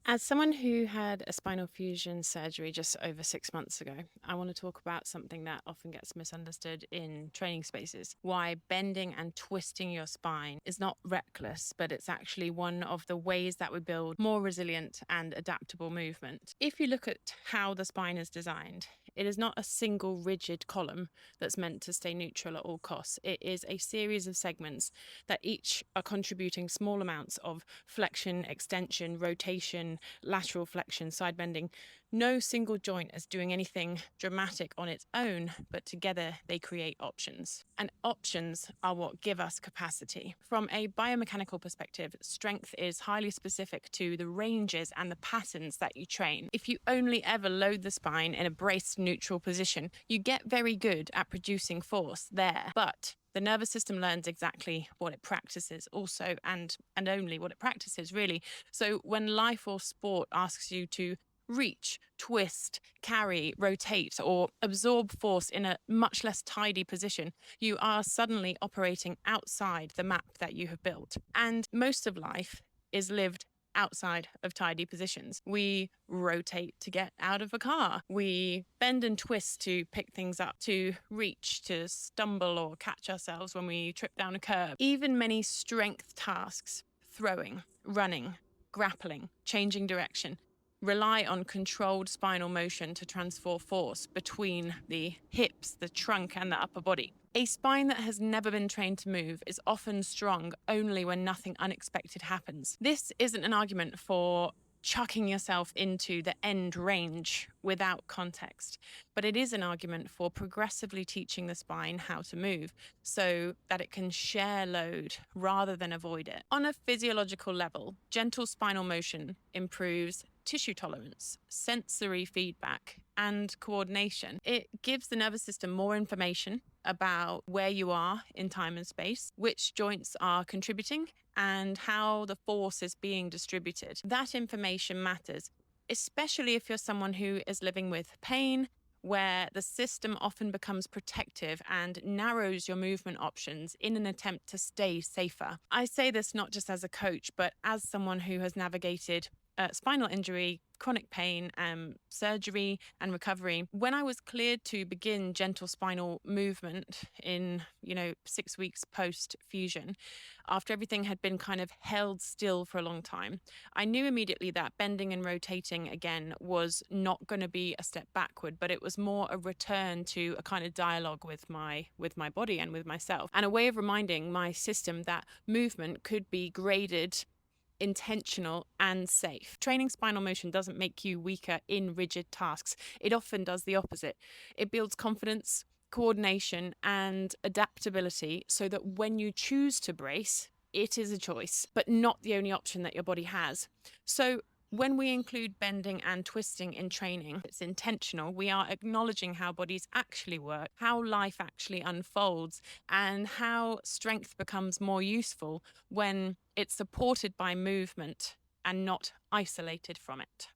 As someone who had a spinal fusion surgery just over 6 months ago, I want to talk about something that often gets misunderstood in training spaces. Why bending and twisting your spine is not reckless, but it's actually one of the ways that we build more resilient and adaptable movement. If you look at how the spine is designed, it is not a single rigid column that's meant to stay neutral at all costs. It is a series of segments that each are contributing small amounts of flexion, extension, rotation, lateral flexion, side bending. No single joint is doing anything dramatic on its own, but together they create options. And options are what give us capacity. From a biomechanical perspective, strength is highly specific to the ranges and the patterns that you train. If you only ever load the spine in a braced neutral position, you get very good at producing force there. But the nervous system learns exactly what it practices also, and only what it practices, really. So when life or sport asks you to reach, twist, carry, rotate, or absorb force in a much less tidy position, you are suddenly operating outside the map that you have built. And most of life is lived outside of tidy positions. We rotate to get out of a car. We bend and twist to pick things up, to reach, to stumble or catch ourselves when we trip down a curb. Even many strength tasks, throwing, running, grappling, changing direction, rely on controlled spinal motion to transfer force between the hips, the trunk, and the upper body. A spine that has never been trained to move is often strong only when nothing unexpected happens. This isn't an argument for chucking yourself into the end range without context, but it is an argument for progressively teaching the spine how to move so that it can share load rather than avoid it. On a physiological level, gentle spinal motion improves tissue tolerance, sensory feedback, and coordination. It gives the nervous system more information about where you are in time and space, which joints are contributing, and how the force is being distributed. That information matters, especially if you're someone who is living with pain, where the system often becomes protective and narrows your movement options in an attempt to stay safer. I say this not just as a coach, but as someone who has navigated spinal injury, chronic pain, surgery, and recovery. When I was cleared to begin gentle spinal movement in, 6 weeks post fusion, after everything had been kind of held still for a long time, I knew immediately that bending and rotating again was not going to be a step backward, but it was more a return to a kind of dialogue with my body and with myself, and a way of reminding my system that movement could be graded, intentional, and safe. Training spinal motion doesn't make you weaker in rigid tasks. It often does the opposite. It builds confidence, coordination, and adaptability so that when you choose to brace, it is a choice, but not the only option that your body has. So when we include bending and twisting in training, it's intentional. We are acknowledging how bodies actually work, how life actually unfolds, and how strength becomes more useful when it's supported by movement and not isolated from it.